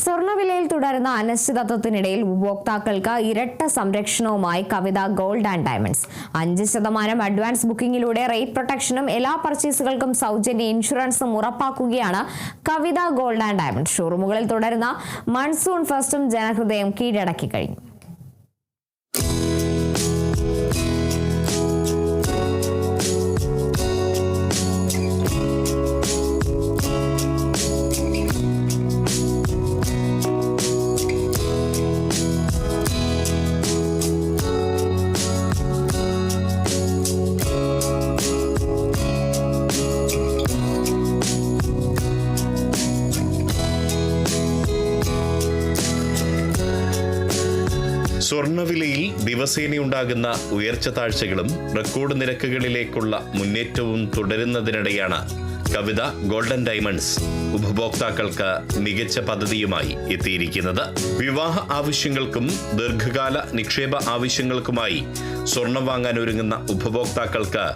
സ്വർണ്ണവിലയിൽ തുടരുന്ന അനിശ്ചിതത്വത്തിനിടയിൽ ഉപഭോക്താക്കൾക്ക് ഇരട്ട സംരക്ഷണവുമായി Kavitha gold and diamonds. 5% advance ബുക്കിംഗിലൂടെ റേറ്റ് പ്രൊട്ടക്ഷനും എല്ലാ പർച്ചേസുകൾക്കും സൗജന്യ ഇൻഷുറൻസും ഉറപ്പാക്കുകയാണ് കവിത ഗോൾഡ് ആൻഡ് ഡയമണ്ട്സ്. ഷോറൂമുകളിൽ തുടരുന്ന മൺസൂൺ ഫെസ്റ്റും ജനഹൃദയം കീഴടക്കി കഴിഞ്ഞു. സ്വർണ്ണവിലയിൽ ദിവസേനയുണ്ടാകുന്ന ഉയർച്ച താഴ്ചകളും റെക്കോർഡ് നിരക്കുകളിലേക്കുള്ള മുന്നേറ്റവും തുടരുന്നതിനിടെയാണ് കവിത ഗോൾഡൻ ഡയമണ്ട്സ് ഉപഭോക്താക്കൾക്ക് മികച്ച പദ്ധതിയുമായി എത്തിയിരിക്കുന്നത്. വിവാഹ ആവശ്യങ്ങൾക്കും ദീർഘകാല നിക്ഷേപ ആവശ്യങ്ങൾക്കുമായി സ്വർണം വാങ്ങാൻ ഒരുങ്ങുന്ന ഉപഭോക്താക്കൾക്ക്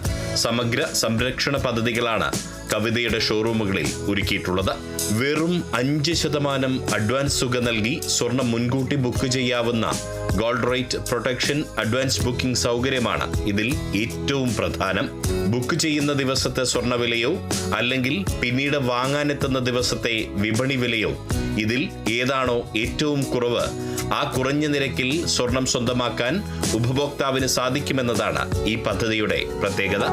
സമഗ്ര സംരക്ഷണ പദ്ധതികളാണ് കവിതയുടെ ഷോറൂമുകളിൽ ഒരുക്കിയിട്ടുള്ളത്. വെറും 5% അഡ്വാൻസ് തുക നൽകി സ്വർണം മുൻകൂട്ടി ബുക്ക് ചെയ്യാവുന്ന gold rate protection advance booking സൗകര്യമാണ് ഇതിൽ ഏറ്റവും പ്രധാനം. ബുക്ക് ചെയ്യുന്ന ദിവസത്തെ സ്വർണ്ണവിലയോ അല്ലെങ്കിൽ പിന്നീട് വാങ്ങാനെത്തുന്ന ദിവസത്തെ വിപണി വിലയോ ഇതിൽ ഏതാണോ ഏറ്റവും കുറവ്, ആ കുറഞ്ഞ നിരക്കിൽ സ്വർണം സ്വന്തമാക്കാൻ ഉപഭോക്താവിന് സാധിക്കുമെന്നതാണ് ഈ പദ്ധതിയുടെ പ്രത്യേകത.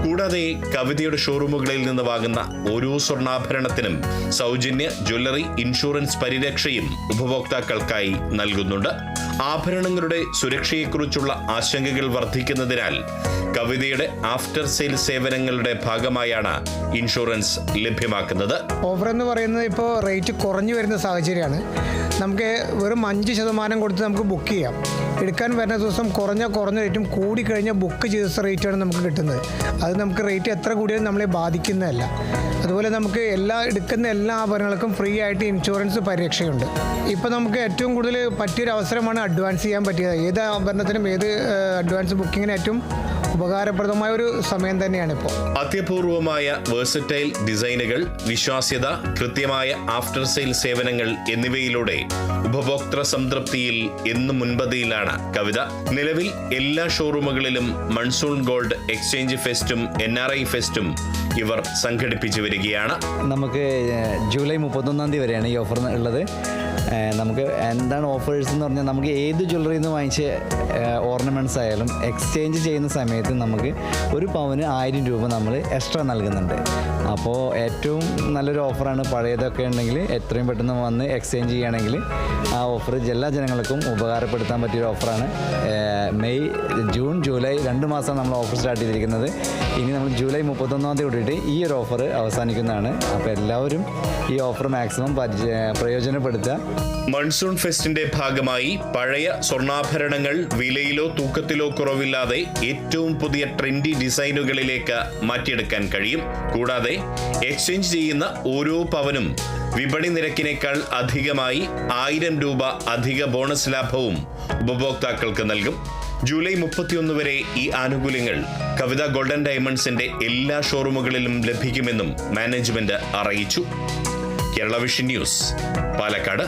കൂടാതെ കവിതയുടെ ഷോറൂമുകളിൽ നിന്ന് വാങ്ങുന്ന ഓരോ സ്വർണ്ണാഭരണത്തിനും സൗജന്യ ജ്വല്ലറി ഇൻഷുറൻസ് പരിരക്ഷയും ഉപഭോക്താക്കൾക്കായി നൽകുന്നുണ്ട്. ആഭരണങ്ങളുടെ സുരക്ഷയെക്കുറിച്ചുള്ള ആശങ്കകൾ വർദ്ധിക്കുന്നതിനാൽ കവിതയുടെ ആഫ്റ്റർ സെയിൽ സേവനങ്ങളുടെ ഭാഗമായാണ് ഇൻഷുറൻസ് ലഭ്യമാക്കുന്നത്. ഓഫർ എന്ന് പറയുന്നത് ഇപ്പോൾ റേറ്റ് കുറഞ്ഞു വരുന്ന സാഹചര്യമാണ്. നമുക്ക് വെറും 5% കൊടുത്ത് നമുക്ക് ബുക്ക് ചെയ്യാം. എടുക്കാൻ വരുന്ന ദിവസം കുറഞ്ഞ റേറ്റും കൂടിക്കഴിഞ്ഞാൽ ബുക്ക് ചെയ്ത റേറ്റാണ് നമുക്ക് കിട്ടുന്നത്. അത് നമുക്ക് റേറ്റ് എത്ര കൂടിയാലും നമ്മളെ ബാധിക്കുന്നതല്ല. അതുപോലെ നമുക്ക് എടുക്കുന്ന എല്ലാ ആഭരണങ്ങൾക്കും ഫ്രീ ആയിട്ട് ഇൻഷുറൻസ് പരിരക്ഷയുണ്ട്. ഇപ്പോൾ നമുക്ക് ഏറ്റവും കൂടുതൽ പറ്റിയൊരു അവസരമാണ് അഡ്വാൻസ് ചെയ്യാൻ പറ്റിയത്. ഏത് ആഭരണത്തിനും ഏത് അഡ്വാൻസ് ബുക്കിങ്ങിന് ഏറ്റവും ഉപകാരപ്രദമായ ഒരു സമയം തന്നെയാണ് ഇപ്പോൾ. അത്യപൂർവമായ വേഴ്സറ്റൈൽ ഡിസൈനുകൾ, വിശ്വാസ്യത, കൃത്യമായ ആഫ്റ്റർ സെയിൽ സേവനങ്ങൾ എന്നിവയിലൂടെ ഉപഭോക്തൃ സംതൃപ്തിയിൽ എന്നും മുൻപന്തിയിലാണ് കവിത. നിലവിൽ എല്ലാ ഷോറൂമുകളിലും മൺസൂൺ ഗോൾഡ് എക്സ്ചേഞ്ച് ഫെസ്റ്റും NRI ഫെസ്റ്റും ഇവർ സംഘടിപ്പിച്ചു വരികയാണ്. നമുക്ക് ജൂലൈ 31 വരെയാണ് ഈ ഓഫർ ഉള്ളത്. നമുക്ക് എന്താണ് ഓഫേഴ്സ് എന്ന് പറഞ്ഞാൽ, നമുക്ക് ഏത് ജ്വല്ലറിയിൽ നിന്ന് വാങ്ങിച്ച ഓർണമെൻറ്റ്സ് ആയാലും എക്സ്ചേഞ്ച് ചെയ്യുന്ന സമയത്ത് നമുക്ക് ഒരു പവന് 1000 രൂപ നമ്മൾ എക്സ്ട്രാ നൽകുന്നുണ്ട്. അപ്പോൾ ഏറ്റവും നല്ലൊരു ഓഫറാണ്. പഴയതൊക്കെ ഉണ്ടെങ്കിൽ എത്രയും പെട്ടെന്ന് വന്ന് എക്സ്ചേഞ്ച് ചെയ്യുകയാണെങ്കിൽ ആ ഓഫർ എല്ലാ ജനങ്ങൾക്കും ഉപകാരപ്പെടുത്താൻ പറ്റിയൊരു ഓഫറാണ്. മെയ്, ജൂൺ, ജൂലൈ 2 മാസം നമ്മൾ ഓഫർ സ്റ്റാർട്ട് ചെയ്തിരിക്കുന്നത്. ഇനി നമ്മൾ ജൂലൈ 31 കൂടിയിട്ട് ഈ ഒരു ഓഫർ അവസാനിക്കുന്നതാണ്. അപ്പോൾ എല്ലാവരും ഈ ഓഫർ മാക്സിമം പ്രയോജനപ്പെടുത്തുക. മൺസൂൺ ഫെസ്റ്റിന്റെ ഭാഗമായി പഴയ സ്വർണ്ണാഭരണങ്ങൾ വിലയിലോ തൂക്കത്തിലോ കുറവില്ലാതെ ഏറ്റവും പുതിയ ട്രെൻഡി ഡിസൈനുകളിലേക്ക് മാറ്റിയെടുക്കാൻ കഴിയും. കൂടാതെ എക്സ്ചേഞ്ച് ചെയ്യുന്ന ഓരോ പവനും വിപണി നിരക്കിനേക്കാൾ അധികമായി 1000 രൂപ അധിക ബോണസ് ലാഭവും ഉപഭോക്താക്കൾക്ക് നൽകും. ജൂലൈ 31 വരെ ഈ ആനുകൂല്യങ്ങൾ കവിത ഗോൾഡൻ ഡയമണ്ട്സിന്റെ എല്ലാ ഷോറൂമുകളിലും ലഭിക്കുമെന്നും മാനേജ്മെന്റ് അറിയിച്ചു. Kerala vision news, Palakkad.